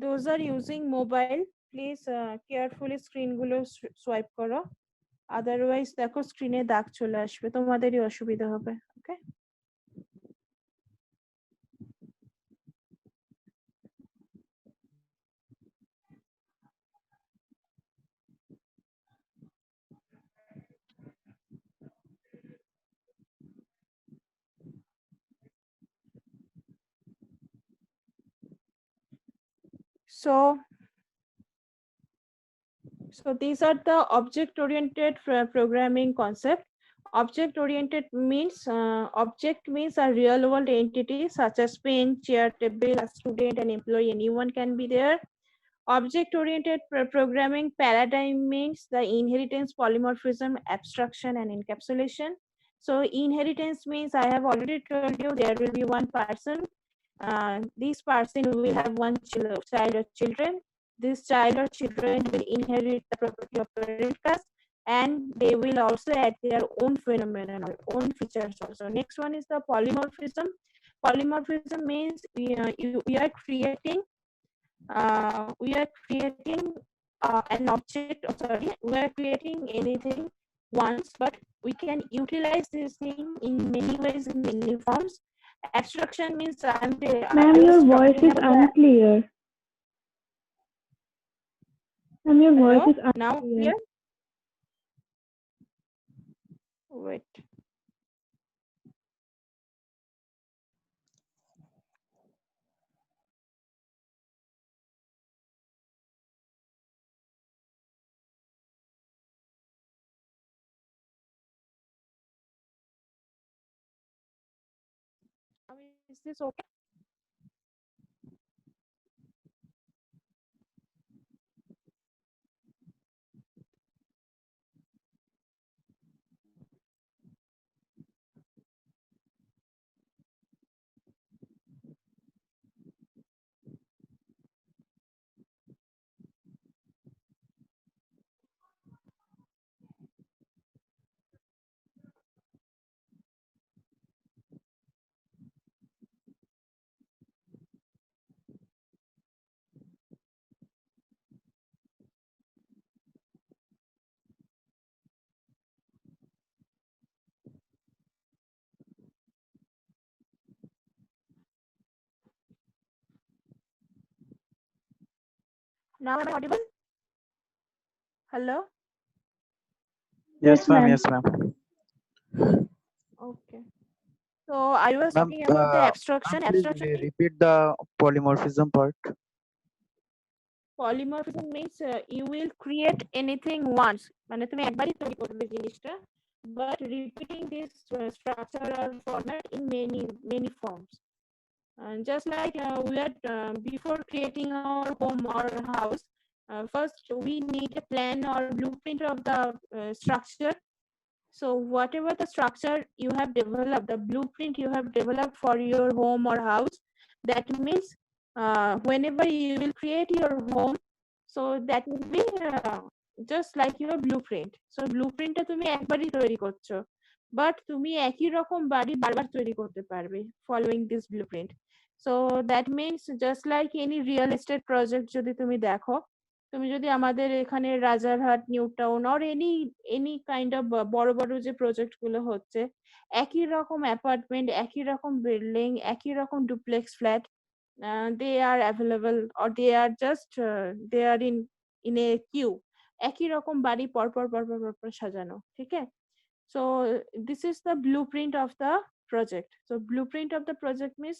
those are using mobile, please carefully screen গুলো swipe করো, otherwise দেখো স্ক্রিনে দাগ চলে আসবে, তোমাদেরই অসুবিধা হবে। ওকে, so these are the object oriented programming concept. Object oriented means object means a real world entity such as pen, chair, table, a student, an employee, anyone can be there. Object oriented programming paradigm means the inheritance, polymorphism, abstraction, and encapsulation. So inheritance means, I have already told you, there will be one person. This person will have one child or children. This child or children will inherit the property of parent class, and they will also add their own phenomenon or own features also. Next one is the polymorphism. Polymorphism means we are creating an object, sorry, we are creating anything once, but we can utilize this thing in many ways, in many forms. Abstraction means Ma'am, I was your voice talking is about the, unclear. Ma'am, your hello, voice is now unclear. clear? Wait. Is this okay? Now am I audible? Hello? Yes, ma'am. Yes, ma'am. Okay. So I was Ma'am, talking about the ma'am, abstraction. please Abstraction means, repeat the polymorphism part. polymorphism means you will create anything once, মানে তুমি একবারই তৈরি করবে জিনিসটা, but repeating this structure or format in many forms. And just like we are before creating our home or house, first we need a plan or blueprint of the structure. So whatever the structure you have developed, the blueprint you have developed for your home or house, that means whenever you will create your home, so that will be just like your blueprint. So blueprint টা তুমি একবারই তৈরি করছো, but তুমি একই রকম বাড়ি বারবার তৈরি করতে পারবে following this blueprint. So that means just like any real estate project যদি তুমি দেখো, তুমি যদি আমাদের এখানে Rajarhat, new town or any kind of বড় বড় যে প্রজেক্ট গুলো হচ্ছে, একই রকম অ্যাপার্টমেন্ট, একই রকম বিল্ডিং, একই রকম duplex flat, they are available or they are just they are in a queue, একই রকম বাড়ি পরপর পরপর পরপর সাজানো, ঠিক আছে? So this is the blueprint of the project. So blueprint of the project means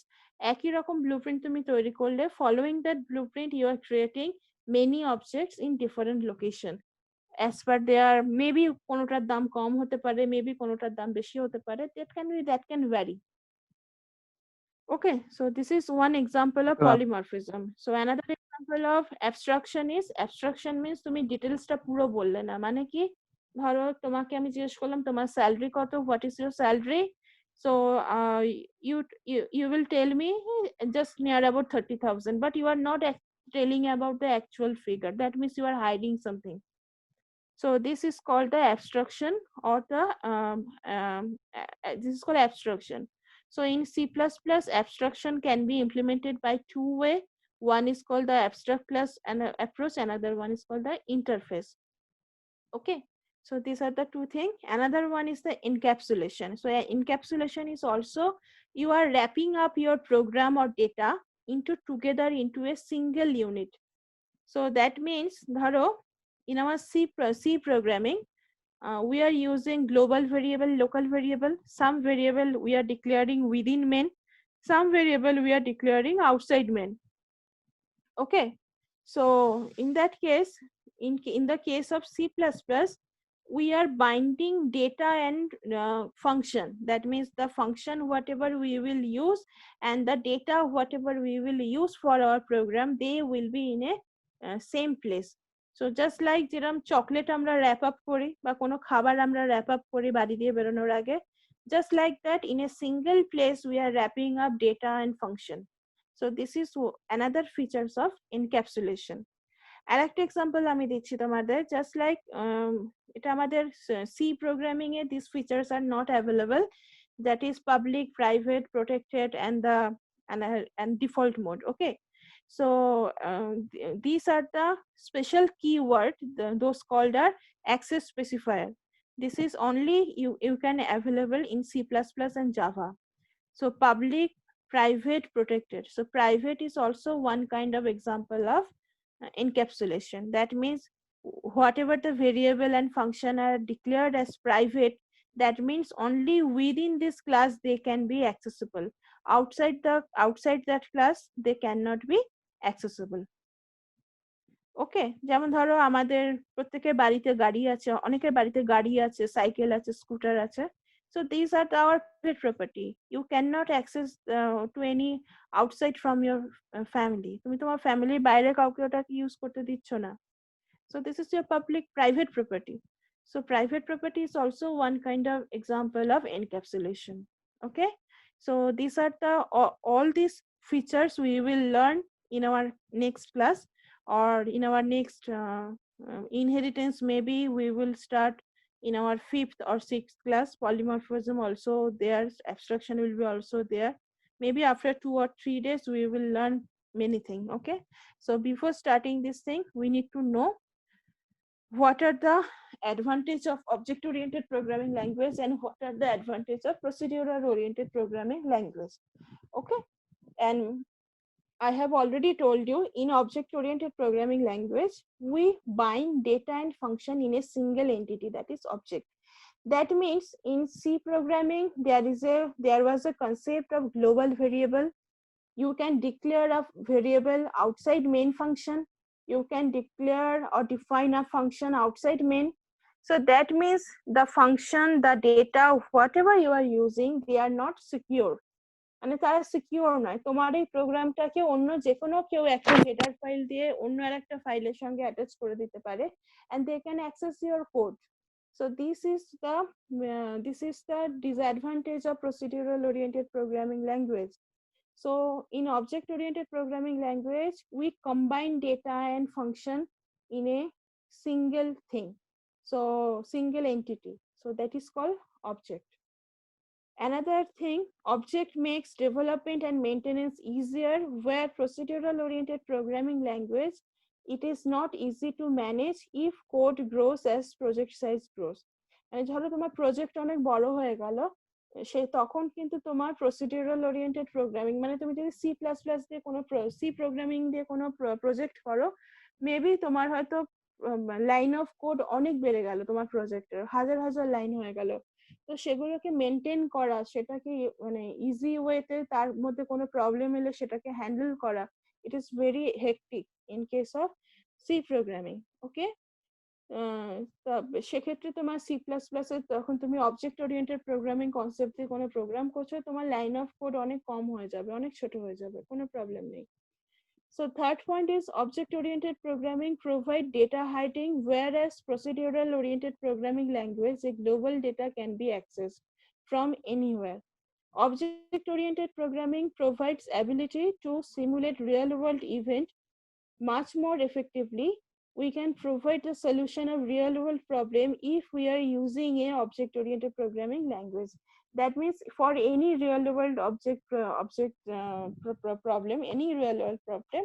একই রকম blueprint তুমি তৈরি করলে, following that blueprint you are creating many objects in different location as per their, maybe কোনোটার দাম কম হতে পারে, maybe কোনোটার দাম বেশি হতে পারে, that can vary. Okay, so this is one example of Okay, ma'am. polymorphism. So another example of abstraction is, abstraction means তুমি ডিটেলসটা পুরো বললে না, মানে কি, ধরো তোমাকে আমি জিজ্ঞেস করলাম তোমার স্যালারি কত, what is your salary? So you will tell me just near about 30,000, but you are not telling about the actual figure. That means you are hiding something. So this is called the abstraction, or the this is called abstraction. So in C++, abstraction can be implemented by two way. One is called the abstract class and approach, another one is called the interface. Okay, so these are the two things. Another one is the encapsulation. So encapsulation is also you are wrapping up your program or data into together into a single unit. So that means dharo in our C programming, we are using global variable, local variable. Some variable we are declaring within main, some variable we are declaring outside main. Okay, so in that case, in the case of C++, we are binding data and function. That means the function whatever we will use and the data whatever we will use for our program, they will be in a same place. So just like যেরকম chocolate আমরা wrap up করি বা কোনো খাবার আমরা wrap up করি বাড়ি দিয়ে বেরোনোর আগে, just like that in a single place we are wrapping up data and function. So this is another features of encapsulation. আর একটা এক্সাম্পল আমি দিচ্ছি তোমাদের, জাস্ট লাইক এটা আমাদের সি প্রোগ্রামিং এ this features are not available, that is public, private, protected and default mode. Okay, so these are the special keyword, those called are access specifier. This is only you can available in C++ and Java. So public, private, protected. So private is also one kind of example of encapsulation. That means whatever the variable and function are declared as private, that means only within this class they can be accessible. Outside that class they cannot be accessible. ওকে, যেমন ধরো আমাদের প্রত্যেকের বাড়িতে গাড়ি আছে, অনেকের বাড়িতে গাড়ি আছে, সাইকেল আছে, স্কুটার আছে. So these are our private property. You cannot access to any outside from your family. তুমি তোমার ফ্যামিলির বাইরে কাউকে ওটাকে ইউজ করতে দিচ্ছ না. So this is your public private property. So private property is also one kind of example of encapsulation. Okay, so these are the all these features we will learn in our next class, or in our next inheritance. Maybe we will start in our 5th or 6th class. Polymorphism also there, abstraction will be also there. Maybe after 2 or 3 days we will learn many things. Okay, so before starting this thing we need to know what are the advantage of object oriented programming language and what are the advantage of procedural oriented programming language. Okay, and I have already told you in object oriented programming language we bind data and function in a single entity, that is object. That means in C programming there was a concept of global variable. You can declare a variable outside main function, you can declare or define a function outside main. So that means the function, the data, whatever you are using, they are not secure. মানে তারা secure নয়, তোমার এই প্রোগ্রামটাকে অন্য যে কোনো কেউ একটা হেডার ফাইল দিয়ে অন্য আরেকটা ফাইলের সঙ্গে অ্যাটাচ করে দিতে পারে, and they can access your code. So this is the disadvantage of procedural oriented programming language. So in object oriented programming language we combine data and function in a single thing, so single entity, so that is called object. Another thing, object makes development and maintenance easier, where procedural oriented programming language it is not easy to manage if code grows as project size grows. মানে ধরো তোমার project অনেক বড় হয়ে গেল, সে তখন কিন্তু তোমার প্রসিডিউরাল ওরিয়েন্টেড প্রোগ্রামিং, মানে তুমি যদি সি প্লাস প্লাস দিয়ে কোনো সি প্রোগ্রামিং দিয়ে কোনো প্রজেক্ট করো, মেবি তোমার হয়তো লাইন অফ কোড অনেক বেড়ে গেল, তোমার প্রজেক্টের হাজার হাজার লাইন হয়ে গেল, তো সেগুলোকে মেনটেন করা, সেটাকে মানে ইজি ওয়েতে তার মধ্যে কোনো প্রবলেম এলে সেটাকে হ্যান্ডেল করা, it is very hectic in case of C programming. Okay, সেক্ষেত্রে তোমার সি প্লাস প্লাস এর তখন তুমি অবজেক্ট ওরিয়েন্টেড প্রোগ্রামিং কনসেপ্ট দিয়ে কোনো প্রোগ্রাম করছো, তোমার লাইন অফ কোড অনেক কম হয়ে যাবে, অনেক ছোট হয়ে যাবে, কোনো প্রবলেম নেই. So third point is object oriented programming provide data hiding, whereas procedural oriented programming language a global data can be accessed from anywhere. Object oriented programming provides ability to simulate real world event much more effectively. We can provide the solution of real world problem if we are using a object oriented programming language. That means for any real world problem, any real world problem,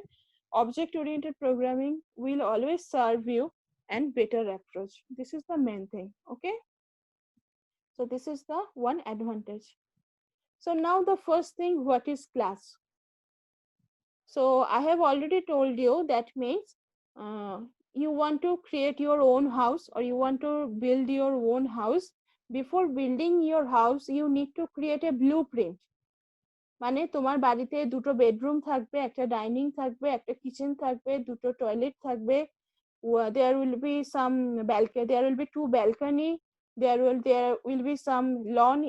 object oriented programming will always serve you and better approach. This is the main thing. Okay, so this is the one advantage. So now the first thing, what is class? So I have already told you, that means uh, you want to create your own house, or you want to build your own house. Before building your house, you need to create a blueprint. মানে তোমার বাড়িতে দুটো bedroom থাকবে, একটা dining থাকবে, একটা kitchen থাকবে, দুটো টয়লেট থাকবে, there will be some balcony, there will be two balcony, there will be some lawn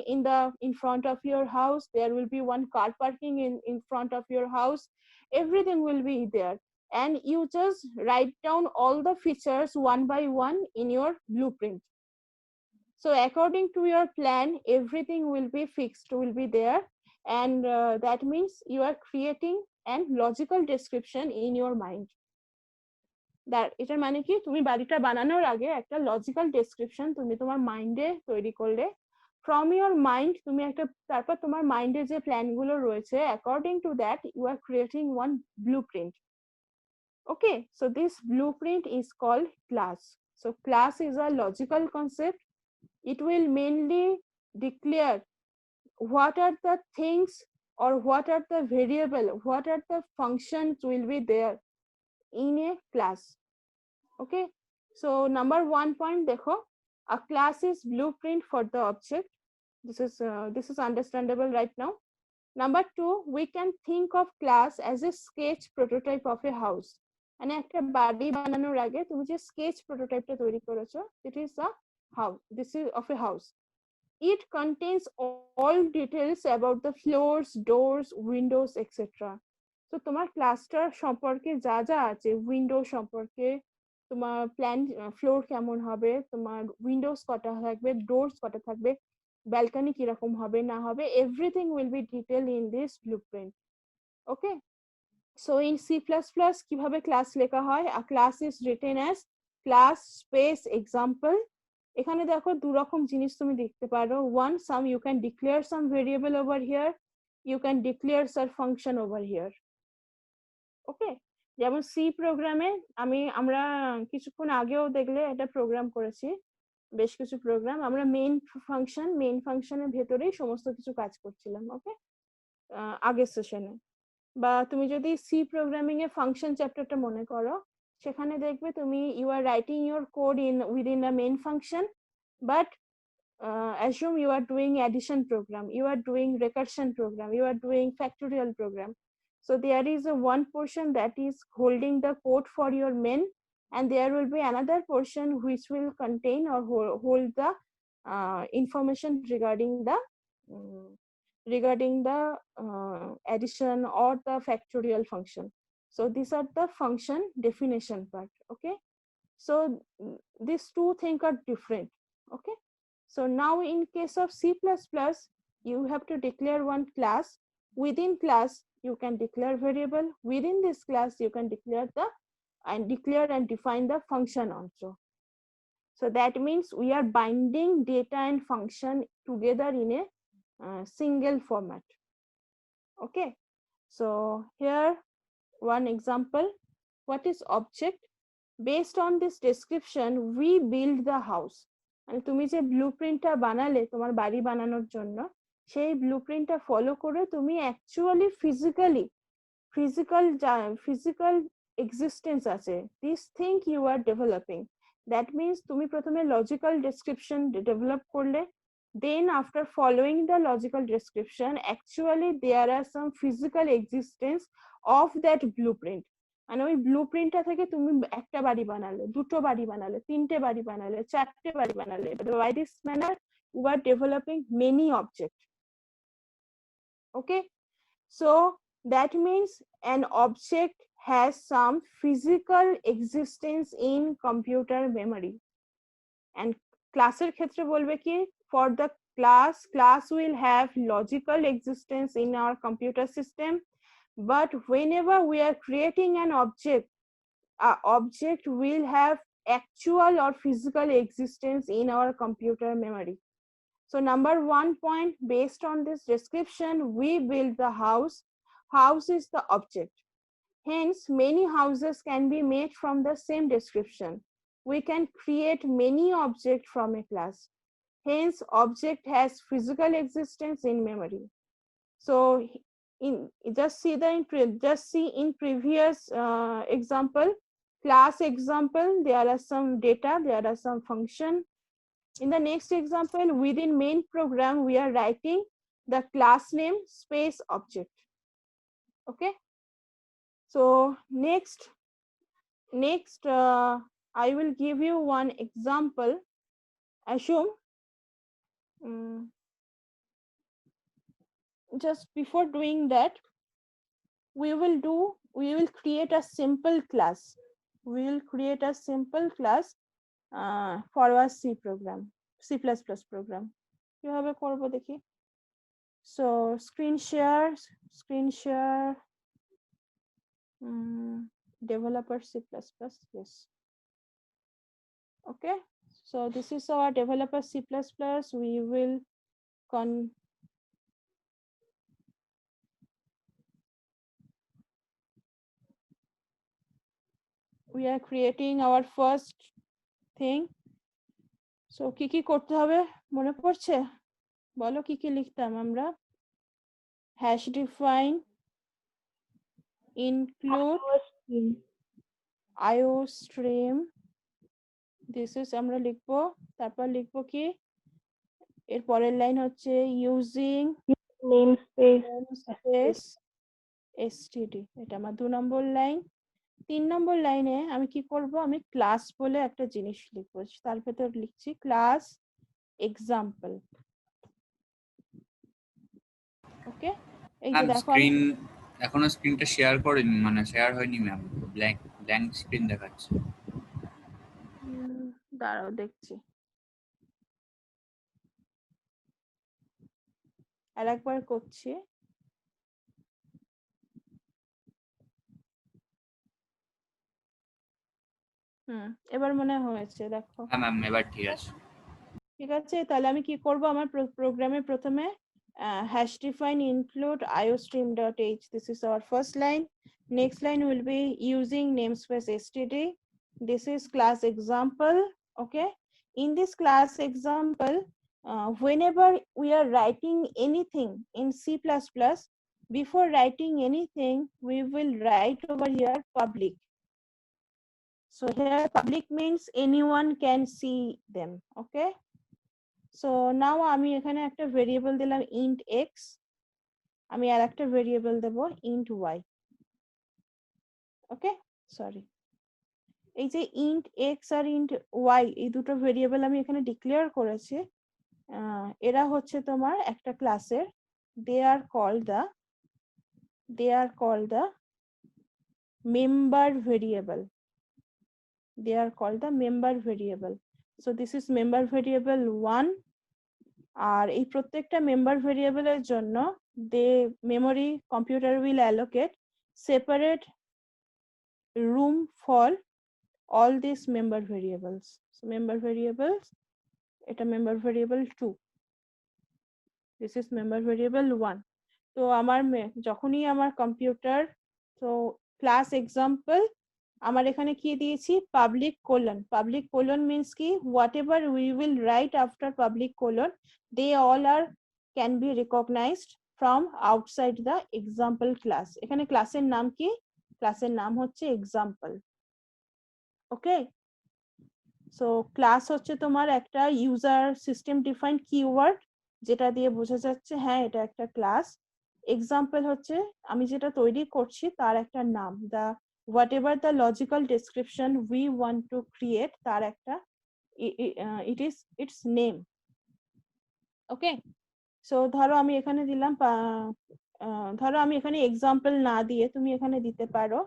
in front of your house, there will be one car parking in front of your house. Everything will be there, and you just write down all the features one by one in your blueprint. So according to your plan, everything will be fixed, will be there, and that means you are creating an logical description in your mind. এটার মানে কি, তুমি বাড়িটা বানানোর আগে একটা logical description তুমি তোমার মাইন্ডে তৈরি করলে। ফ্রম ইওর মাইন্ড তুমি একটা, তারপর তোমার মাইন্ডে যে প্ল্যান গুলো রয়েছে, according to that you are creating one blueprint. Okay, so this blueprint is called class. So class is a logical concept. It will mainly declare what are the things, or what are the variable, what are the functions will be there in a class. Okay, so number 1 point, dekho, a class is blueprint for the object. This is understandable right now. Number 2, we can think of class as a sketch prototype of a house. মানে একটা বাড়ি বানানোর আগে তুমি যে sketch প্রোটোটাইপটা তৈরি করেছো, it is a house, this is of a house. It contains all details about the floors, doors, windows, etc. So তোমার ক্লাসটার সম্পর্কে যা যা আছে, উইন্ডো সম্পর্কে, তোমার প্ল্যান ফ্লোর কেমন হবে, তোমার উইন্ডোজ কটা থাকবে, ডোরস কটা থাকবে, ব্যালকনি কিরকম হবে না হবে, everything will be detailed in this blueprint. Okay, so in C plus plus কিভাবে ক্লাস লেখা হয়? A class is written as class space example. এখানে দেখো দু রকম জিনিস তুমি দেখতে পারো। One, some you can declare some variable over here, you can declare some function over here. Okay, যেমন সি প্রোগ্রামে আমরা কিছুক্ষণ আগেও দেখলে একটা প্রোগ্রাম করেছি, বেশ কিছু প্রোগ্রাম আমরা মেইন ফাংশনের ভেতরেই সমস্ত কিছু কাজ করছিলাম। ওকে, আগের সেশনে। বা তুমি যদি সি প্রোগ্রামিং এ ফাংশন চ্যাপ্টারটা মনে করো, সেখানে দেখবে তুমি you are writing your code within a main function, but assume you are doing addition program, you are doing recursion program, you are doing factorial program. So there is a one portion that is holding the code for your main, and there will be another portion which will contain or hold the information regarding the addition or the factorial function. So these are the function definition part. Okay, so these two things are different. Okay, so now in case of C++, you have to declare one class. Within class you can declare variable, within this class you can declare and define the function also. So that means we are binding data and function together in a single format. Okay, so here one example, what is object? Based on this description we build the house. মানে তুমি যে ব্লুপ্রিন্টটা বানালে তোমার বাড়ি বানানোর জন্য, সেই ব্লুপ্রিন্টটা follow করে তুমি অ্যাকচুয়ালি ফিজিক্যাল এক্সিস্টেন্স আছে, this thing you are developing. That means তুমি প্রথমে লজিক্যাল ডেসক্রিপশন ডেভেলপ করলে, then after following the logical description, actually there are some physical existence of that blueprint. মানে ওই ব্লুপ্রিন্টটা থেকে তুমি একটা বাড়ি বানালে, দুটো বাড়ি বানালে, তিনটে বাড়ি বানালে, চারটে বাড়ি বানালে, by this manner you are developing many objects. Okay, so that means an object has some physical existence in computer memory. And ক্লাসের ক্ষেত্রে বলবে কি, for the class will have logical existence in our computer system, but whenever we are creating an object will have actual or physical existence in our computer memory. So number 1 point, based on this description, we build the house. House is the object. Hence, many houses can be made from the same description. We can create many objects from a class. Hence, object has physical existence in memory. So, just see in previous example, class example, there are some data, there are some function. In the next example, within main program, we are writing the class name space object. Okay. So next, I will give you one example. Assume, just before doing that, we will create a simple class. We will create a simple class for our C program, C++ program. You have a korbo dekhi. So screen share, developer C++, yes. Okay, so this is our developer C++. We will we are creating our first thing. So কি কি করতে হবে মনে পড়ছে? বলো কি কি লিখতাম আমরা? Hash define include IOStream. This is আমরা লিখবো, তারপর লিখবো কি এর পরের লাইন হচ্ছে using namespace std. এটা আমার 2 নম্বর লাইন। 3 নম্বর লাইনে আমি কি করব, আমি ক্লাস বলে একটা জিনিস লিখবো, তার ভেতর লিখছি ক্লাস এক্সাম্পল। ওকে, এই যে দেখো স্ক্রিন এখনো স্ক্রিনটা শেয়ার করিনি, মানে শেয়ার হয়নি ম্যাম, ব্ল্যাঙ্ক স্ক্রিন দেখাচ্ছে। দাঁড়াও দেখছি, আরেকবার করছি। এবার মনে হয়েছে, দেখো। হ্যাঁ ম্যাম, এবার ঠিক আছে। ঠিক আছে, তাহলে আমি কি করব, আমার প্রোগ্রামে প্রথমে hash define include iostream.h. This is our first line. Next line will be using namespace std. This is class example. Okay, in this class example, whenever we are writing anything in C++, before writing anything, we will write over here public. So here public means anyone can see them. Okay, so now আমি এখানে একটা variable দিলাম int x, আমি আর একটা variable দেব int y. ওকে, sorry, এই যে int x আর int y, এই দুটো ভেরিয়েবল আমি এখানে ডিক্লেয়ার করেছি, এরা হচ্ছে তোমার একটা ক্লাসের, they are called the member variable. They are called the member variable. So this is member variable 1. আর এই প্রত্যেকটা মেম্বার ভেরিয়েবলের জন্য memory computer will allocate separate room for all these member variables. So member variables, এটা member variable 2, this is member variable 1. তো আমার যখনই আমার computer, তো ক্লাস এক্সাম্পল আমার এখানে কি দিয়েছি, পাবলিক কোলন means কি, whatever we will write after public colon, they all can be recognized from outside the example class. এখানে ক্লাসের নাম কি, ক্লাসের নাম হচ্ছে এক্সাম্পল। ওকে, সো ক্লাস হচ্ছে তোমার একটা ইউজার সিস্টেম ডিফাইন্ড কিওয়ার্ড, যেটা দিয়ে বোঝা যাচ্ছে হ্যাঁ এটা একটা ক্লাস। এক্সাম্পল হচ্ছে আমি যেটা তৈরি করছি তার একটা নাম, whatever the logical description we want to create, তার একটা it is its name. Okay, so ধরো আমি এখানে দিলাম, ধরো আমি এখানে এক্সাম্পল না দিয়ে তুমি এখানে দিতে পারো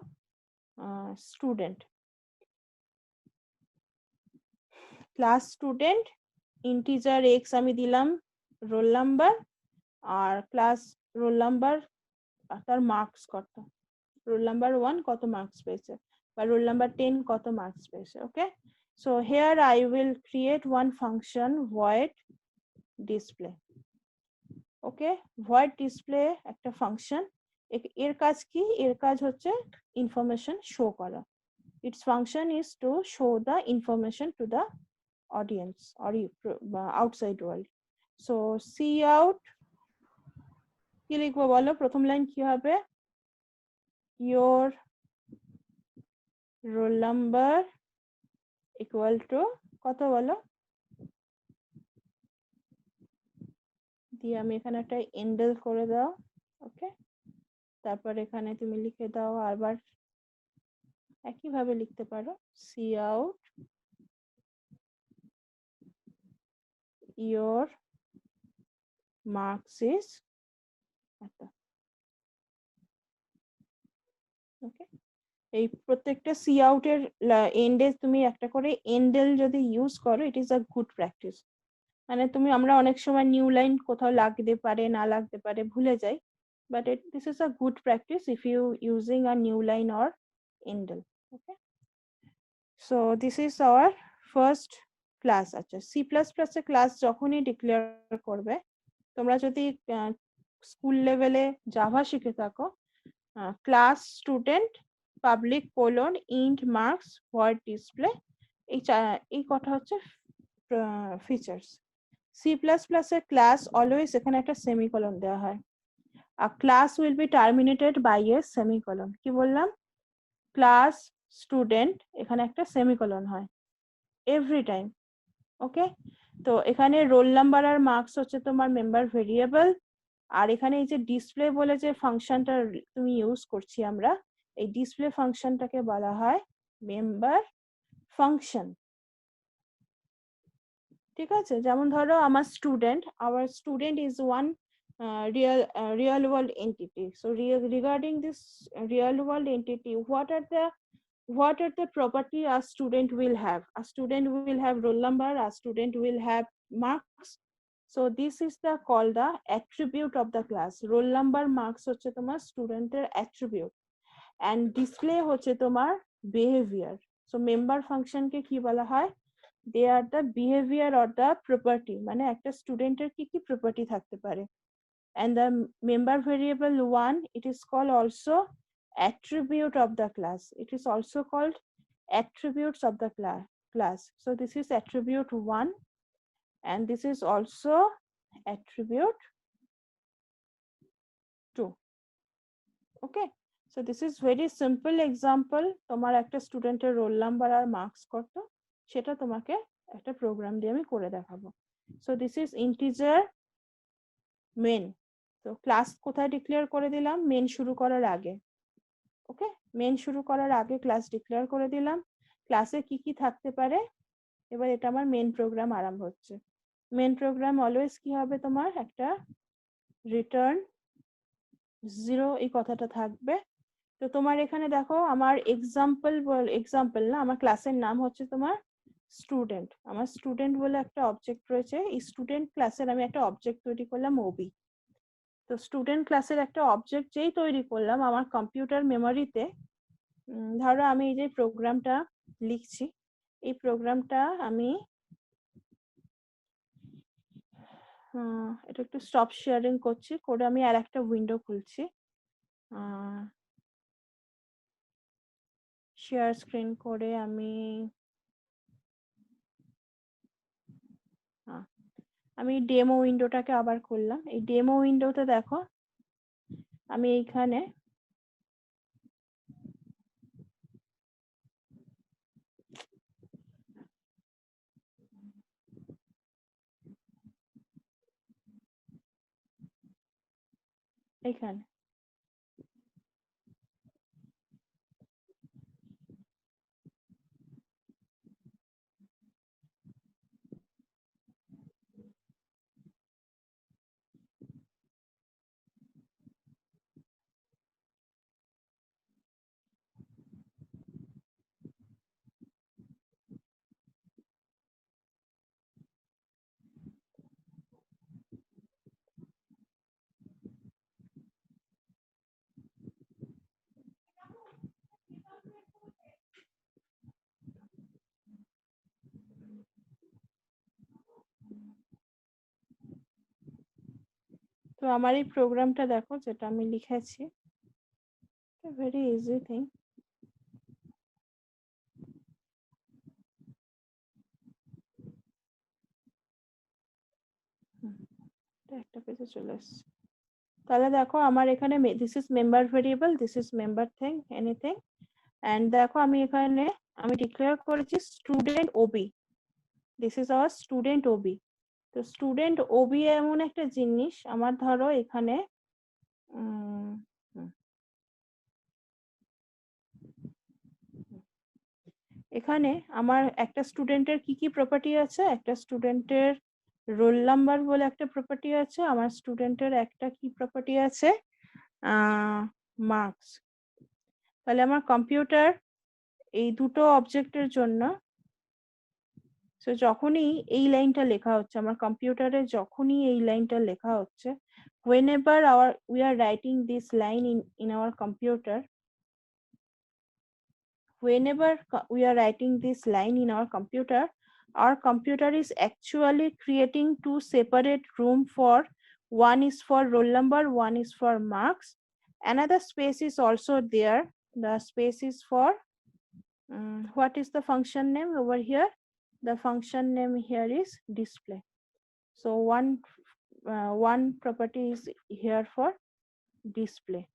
student, class student, integer x আমি দিলাম রোল নাম্বার, আর ক্লাস রোল নাম্বার তার মার্কস কত, রোল নাম্বার 1 কত মার্কস পেয়েছে, বা রোল নাম্বার 10 কত মার্কস পেয়েছে। ওকে, so here I will create one function void display. Okay, void display একটা ফাংশন। এর কাজ কি? এর কাজ হচ্ছে ইনফরমেশন শো করা। Its function is to show the information to the audience or outside world. So see out কি লিখবো বলো? প্রথম লাইন কি হবে? Your roll number equal to কত বলো? দিয়ে আমি এখানে একটা এন্ডেল করে দাও। ওকে, তারপর এখানে তুমি লিখে দাও, আবার একইভাবে লিখতে পারো, see out your marks is okay. এই প্রত্যেকটা সি আউটের এন্ডে তুমি একটা করে এন্ডেল যদি ইউজ করো, it is a good practice. মানে আমরা অনেক সময় নিউ লাইন কোথাও লাগতে পারে, না লাগতে পারে, ভুলে যাই, but this is a good practice if you using a new line or endl. Okay, so this is our first class. আচ্ছা, সি প্লাস প্লাস এর ক্লাস যখনই ডিক্লেয়ার করবে, তোমরা যদি স্কুল লেভেলে জাভা শিখে থাকো, class student public colon int marks void display, এই কথা হচ্ছে ফিচার্স। সি প্লাস প্লাস এর ক্লাস অলওয়েজ এখানে একটা সেমিকোলন দেওয়া হয়। A class will be terminated by A semicolon. কি বললাম? ক্লাস স্টুডেন্ট, এখানে একটা সেমিকোলন হয় এভরি টাইম। ওকে, তো এখানে রোল নাম্বার আর মার্কস হচ্ছে তোমার মেম্বার ভেরিয়েবল। আর এখানে এই যে ডিসপ্লে বলে যে ফাংশনটা তুমি ইউজ করছি আমরা, এই ডিসপ্লে ফাংশনটাকে বলা হয় মেম্বার ফাংশন। ঠিক আছে, যেমন ধরো আমার student, hour student is one real world entity. So regarding this real world entity, what are the property a student will have? A student will have roll number, a student will have marks. So this is the called the attribute of the class. Roll number, marks হচ্ছে তোমার স্টুডেন্টের attribute, and display হচ্ছে তোমার behavior. So member function কে কি বলা হয়? They are the behavior or the property, মানে একটা স্টুডেন্টের কি কি property থাকতে পারে। And the member variable one, it is called also attribute of the class. It is also called attributes of the class. So this is attribute one, and this is also attribute two. Okay, so this is very simple example. তোমার একটা স্টুডেন্টের roll number আর marks কত, সেটা তোমাকে একটা programme দিয়ে আমি করে দেখাবো। So this is integer main. তো ক্লাস কোথায় ডিক্লেয়ার করে দিলাম? মেন শুরু করার আগে। ওকে, মেন শুরু করার আগে ক্লাস ডিক্লেয়ার করে দিলাম। ক্লাসে কি কি থাকতে পারে, এবার এটা আমার মেন প্রোগ্রাম আরম্ভ হচ্ছে। মেন প্রোগ্রাম অলওয়েজ কি হবে? তোমার একটা রিটার্ন 0 এই কথাটা থাকবে। তো তোমার এখানে দেখো, আমার এক্সাম্পল না, আমার ক্লাসের নাম হচ্ছে তোমার স্টুডেন্ট। আমার স্টুডেন্ট বলে একটা অবজেক্ট রয়েছে। এই স্টুডেন্ট ক্লাসের আমি একটা অবজেক্ট তৈরি করলাম ওবি। তো স্টুডেন্ট ক্লাসের একটা অবজেক্ট যেই তৈরি করলাম, আমার কম্পিউটার মেমোরিতে ধরো আমি এই যে প্রোগ্রামটা লিখছি, এই প্রোগ্রামটা আমি এটা একটু স্টপ শেয়ারিং করছি, করে আমি আর একটা উইন্ডো খুলছি। শেয়ার স্ক্রিন করে আমি ডেমো উইন্ডোটাকে আবার খুললাম। এই ডেমো উইন্ডোতে দেখো আমি এইখানে এইখানে তো আমার এই প্রোগ্রামটা দেখো যেটা আমি লিখেছি, ভেরি ইজি থিং। একটা পেজে চলে এসছে। তাহলে দেখো আমার এখানে this is member variable, this is member thing, anything. And দেখো আমি এখানে আমি ডিক্লেয়ার করেছি student ob, this is our student ob. তো স্টুডেন্ট ওবি এমন একটা জিনিস, আমার ধরো এখানে এখানে আমার একটা স্টুডেন্টের কি কি প্রপার্টি আছে, একটা স্টুডেন্টের রোল নাম্বার বলে একটা প্রপার্টি আছে, আমার স্টুডেন্টের একটা কি প্রপার্টি আছে, মার্কস। তাহলে আমার কম্পিউটার এই দুটো অবজেক্টের জন্য, তো যখনই এই লাইনটা লেখা হচ্ছে আমার কম্পিউটারে, যখনই এই লাইনটা লেখা হচ্ছে, whenever we are writing this line in our computer, whenever we are writing this line in our computer is actually creating two separate room for, one is for roll number, one is for marks. Another space is also there, the space is for what is the function name over here? The function name here is display. So one property is here for display.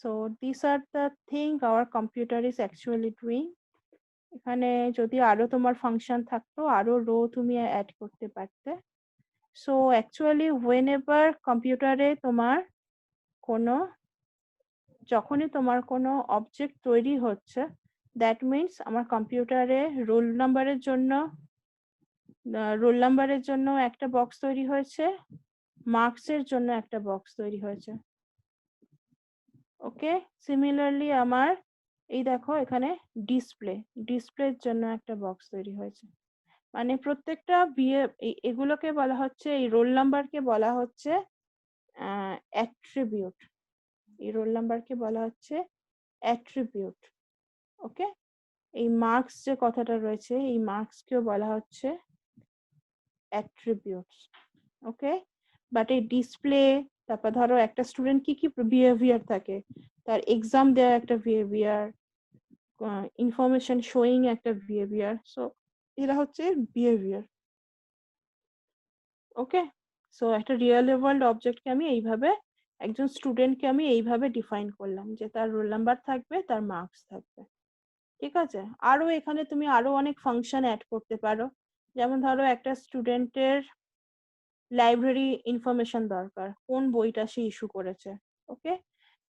So these are the thing our computer is actually doing. এখানে যদি আরো তোমার function থাকতো, আরো rho তুমি add করতে পারতে। So actually whenever কম্পিউটারে তোমার কোনো, যখনই তোমার কোনো অবজেক্ট তৈরি হচ্ছে, দ্যাট মিনস আমার কম্পিউটারে রোল নাম্বারের জন্য একটা বক্স তৈরি হয়েছে, মার্কসের জন্য একটা বক্স তৈরি হয়েছে। ওকে, সিমিলারলি আমার এই দেখো এখানে ডিসপ্লের জন্য একটা বক্স তৈরি হয়েছে। মানে প্রত্যেকটা এগুলোকে বলা হচ্ছে, এই রোল নাম্বারকে বলা হচ্ছে অ্যাট্রিবিউট, এই রোল নাম্বারকে বলা হচ্ছে অ্যাট্রিবিউট। ওকে, এই মার্কস যে কথাটা রয়েছে, এই মার্কসকেও বলা হচ্ছে অ্যাট্রিবিউটস। ওকে, বাট এই ডিসপ্লে, তারপর ধরো একটা স্টুডেন্ট কি কি বিহেভিয়ার থাকে, তার এক্সাম দেওয়া একটা বিহেভিয়ার, ইনফরমেশন শোয়িং একটা বিহেভিয়ার, সো এরা হচ্ছে বিহেভিয়ার। ওকে, সো একটা রিয়েল ওয়ার্ল্ড অবজেক্টকে আমি এইভাবে, একজন স্টুডেন্টকে আমি এইভাবে ডিফাইন করলাম যে তার রোল নাম্বার থাকবে, তার মার্কস থাকবে। ঠিক আছে, আরো এখানে তুমি আরো অনেক ফাংশন অ্যাড করতে পারো। যেমন ধরো একটা স্টুডেন্টের লাইব্রেরি ইনফরমেশন দরকার, কোন বইটা সে ইস্যু করেছে। ওকে,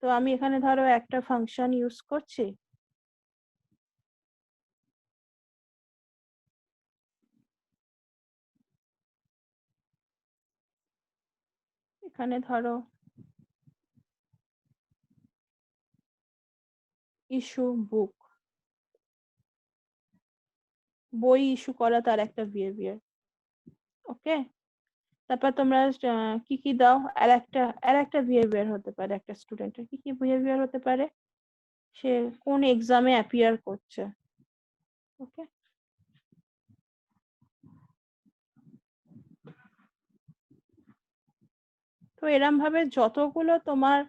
তো আমি এখানে ধরো একটা ফাংশন ইউজ করছি, এখানে ধরো ইস্যু বুক, বই ইস্যু করা তার একটা বিহেভিয়ার। ওকে, তারপর তোমরা কি কি দাও, আর একটা বিহেভিয়ার হতে পারে একটা স্টুডেন্টের, কি কি বিহেভিয়ার হতে পারে, সে কোন এক্সামে অ্যাপিয়ার করছে। ওকে, তো এরম ভাবে যতগুলো তোমার,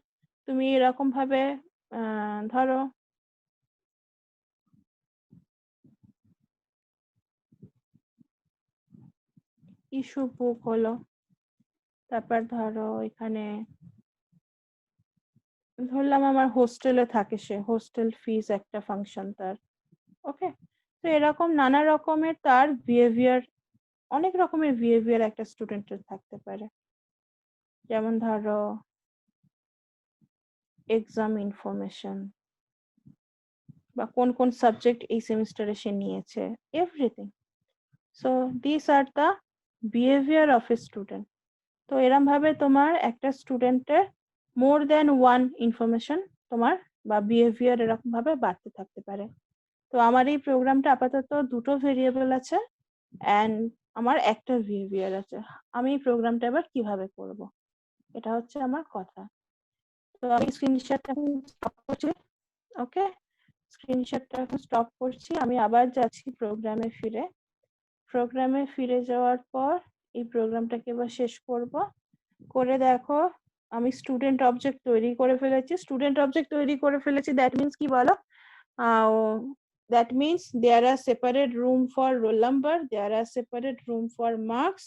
তুমি এরকম ভাবে ধরো ইস্যু বুক হলো, তারপর ধরো এখানে ধরলাম আমার হোস্টেলে থাকে, সে হোস্টেল ফিস একটা ফাংশন তার। ওকে, তো এরকম নানা রকমের তার বিহেভিয়ার, অনেক রকমের বিহেভিয়ার একটা স্টুডেন্টের থাকতে পারে। যেমন ধরো এক্সাম ইনফরমেশন, বা কোন কোন সাবজেক্ট এই সেমিস্টারে সে নিয়েছে, everything. So this are the behaviour of a student. তো এরম ভাবে তোমার একটা স্টুডেন্টের মোর দ্যান ওয়ান ইনফরমেশন তোমার বা বিহেভিয়ার এরকম ভাবে বাড়তে থাকতে পারে। তো আমার এই প্রোগ্রামটা আপাতত দুটো ভেরিয়েবল আছে অ্যান্ড আমার একটা বিহেভিয়ার আছে। আমি এই প্রোগ্রামটা এবার কিভাবে করব, এটা হচ্ছে আমার কথা। তো আমি স্ক্রিনশটটা এখন স্টপ করছি। ওকে, স্ক্রিনশটটা এখন স্টপ করছি, আমি আবার যাচ্ছি প্রোগ্রামে ফিরে যাওয়ার পর এই প্রোগ্রামটাকে এবার শেষ করব। করে দেখো আমি স্টুডেন্ট অবজেক্ট তৈরি করে ফেলেছি। স্টুডেন্ট অবজেক্ট তৈরি করে ফেলেছি, দ্যাট মিন্স কি বলো? That means there are separate room for roll number, there are separate room for marks,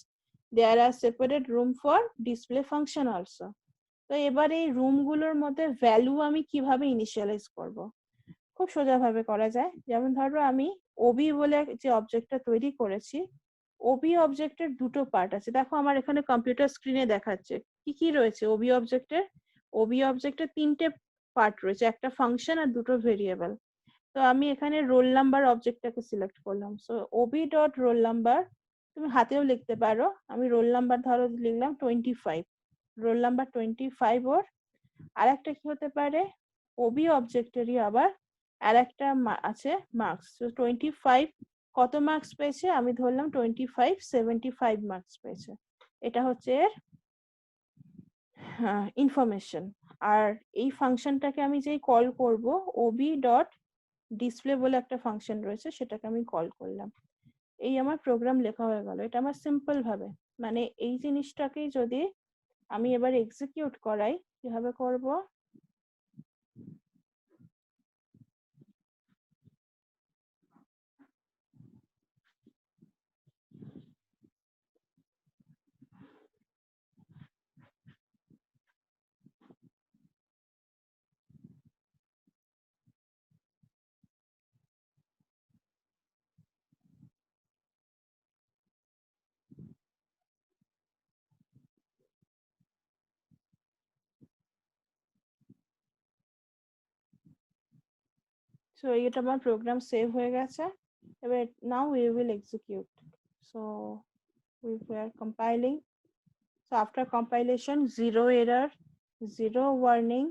there are separate room for display function also. তো এবার এই রুম গুলোর মধ্যে ভ্যালু আমি কিভাবে ইনিশিয়ালাইজ করব? খুব সোজাভাবে করা যায়। যেমন ধরো আমি ওবি বলে যে অবজেক্টটা তৈরি করেছি, ওবি অবজেক্টের দুটো পার্ট আছে। দেখো আমার এখানে কম্পিউটার স্ক্রিনে দেখাচ্ছে কি কি রয়েছে ওবি অবজেক্টের। ওবি অবজেক্টের তিনটে পার্ট রয়েছে, একটা ফাংশন আর দুটো ভেরিয়েবল। তো আমি এখানে রোল নাম্বার অবজেক্টটাকে সিলেক্ট করলাম। So ob dot roll number, তুমি হাতেও লিখতে পারো। আমি রোল নাম্বার ধরো লিখলাম 25, রোল নাম্বার 25 ওর। আর একটা কি হতে পারে, ওবি অবজেক্টেরই আবার আর একটা আছে মার্কস। তো 25 কত মার্কস পেয়েছে, আমি ধরলাম 25 75 মার্কস পেয়েছে। এটা হচ্ছে এর ইনফরমেশন। আর এই ফাংশনটাকে আমি যেই কল করব, ওবি ডট ডিসপ্লে বলে একটা ফাংশন রয়েছে, সেটাকে আমি কল করলাম। এই আমার প্রোগ্রাম লেখা হয়ে গেল। এটা আমার সিম্পল ভাবে, মানে এই জিনিসটাকেই যদি আমি এবার এক্সিকিউট করাই, কিভাবে করব? সো এটা আমার প্রোগ্রাম সেভ হয়ে গেছে। এবার now we will execute. So we were compiling. So after compilation, 0 error, 0 warning,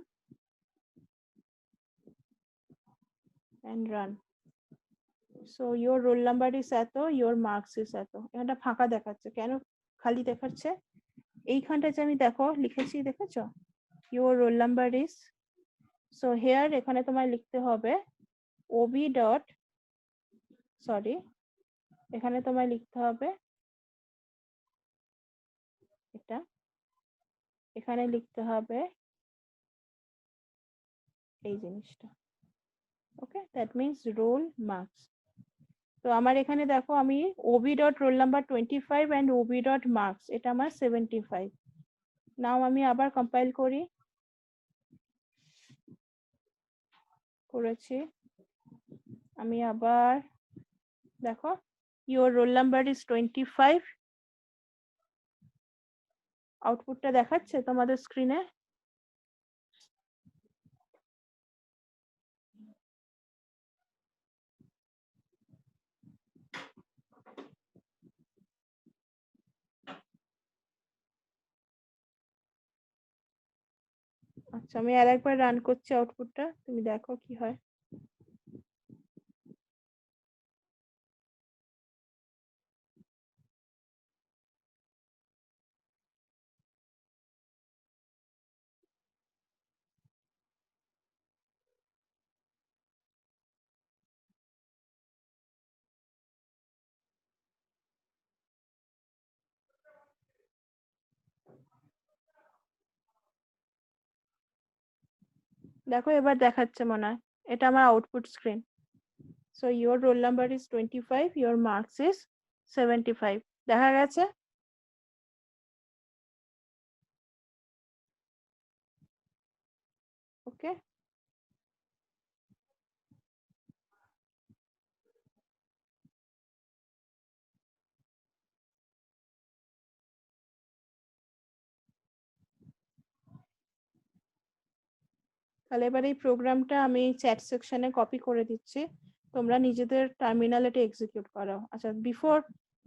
and run. So your roll number is এত, your marks is এত। এটা ফাঁকা দেখাচ্ছে কেন? খালি দেখাচ্ছে এইখানটা যে আমি দেখো লিখেছি, দেখেছো? your roll number is, so here এখানে তোমায় লিখতে হবে ob ডট, সরি, এখানে তোমায় লিখতে হবে এটা, এখানে লিখতে হবে এই জিনিসটা। Okay, that means roll marks. তো আমার এখানে দেখো আমি ob dot roll number 25 and ob dot marks, এটা আমার 75। নাও আমি আবার কম্পাইল করি, করেছি আমি আবার। দেখো ইওর রোল নাম্বার ইজ 25, আউটপুটটা দেখাচ্ছে তোমাদের স্ক্রিনে। আচ্ছা আমি আর একবার রান করছি আউটপুটটা, তুমি দেখো কি হয়। দেখো এবার দেখাচ্ছে মনে হয়, এটা আমার output screen. So your roll number is 25, your marks is 75, দেখা গেছে? ওকে, তাহলে এবার এই প্রোগ্রামটা আমি চ্যাট সেকশনে কপি করে দিচ্ছি, তোমরা নিজেদের টার্মিনাল এটা এক্সিকিউট করো। আচ্ছা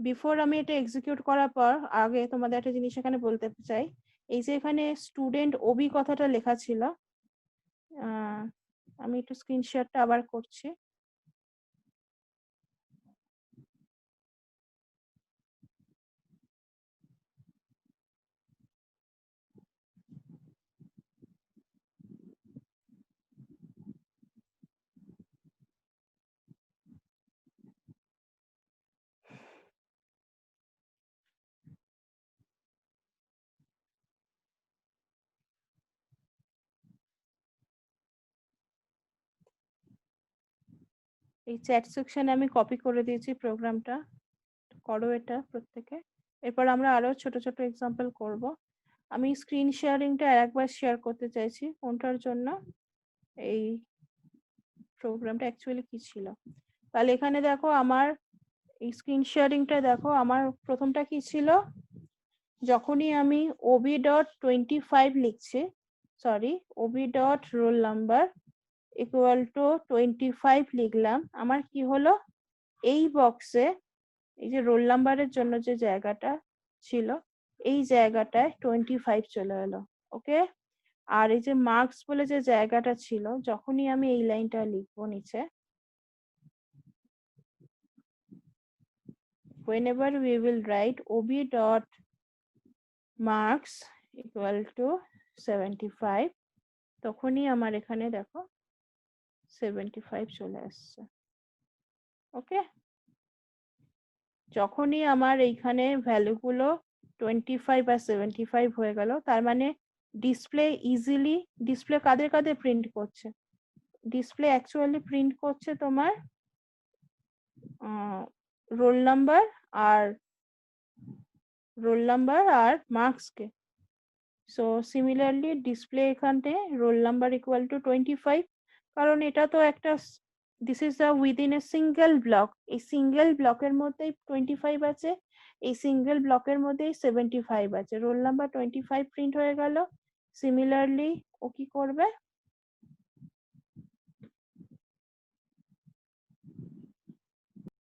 বিফোর আমি এটা এক্সিকিউট করার পর আগে তোমাদের একটা জিনিস এখানে বলতে চাই। এই যে এখানে স্টুডেন্ট ওবি কথাটা লেখা ছিল, আমি একটু স্ক্রিন শেয়ারটা আবার করছি। এই চ্যাট সেকশনে আমি কপি করে দিয়েছি প্রোগ্রামটা, করো এটা প্রত্যেকে। এরপর আমরা আরো ছোট ছোট এক্সাম্পল করব। আমি স্ক্রিন শেয়ারিংটা আরেকবার শেয়ার করতে চাইছি, কোনটার জন্য, এই প্রোগ্রামটা অ্যাকচুয়ালি কি ছিল। তাহলে এখানে দেখো আমার এই স্ক্রিন শেয়ারিংটা দেখো, আমার প্রথমটা কি ছিল, যখনই আমি ob.25 লিখছি, sorry ob.roll number equal to 25 লিখলাম, আমার কি হলো, এই বক্সে এই যে রোল নাম্বারের জন্য যে জায়গাটা ছিল এই জায়গাটায় 25 চলে এলো। ওকে, আর এই যে মার্কস বলে যে জায়গাটা ছিল, যখনই আমি এই লাইনটা লিখবো নিচে, whenever we will write ob.marks equal to 75, তখনই আমার এখানে দেখো 75 চলে আসছে। ওকে, যখনই আমার এইখানে ভ্যালুগুলো 25 বা 75 হয়ে গেল, তার মানে ডিসপ্লে ইজিলি, ডিসপ্লে কাদের কাদের প্রিন্ট করছে, ডিসপ্লে অ্যাকচুয়ালি প্রিন্ট করছে তোমার রোল নাম্বার আর মার্কসকে। সো সিমিলারলি ডিসপ্লে এখানে রোল নাম্বার ইকুয়াল টু 25, কারণ এটা তো একটা, this is the within a single block, এই সিঙ্গেল ব্লকের মধ্যেই 25 আছে, এই সিঙ্গেল ব্লকের মধ্যেই 75 আছে, রোল নাম্বার 25 প্রিন্ট হয়ে গেল। সিমিলারলি ও কি করবে,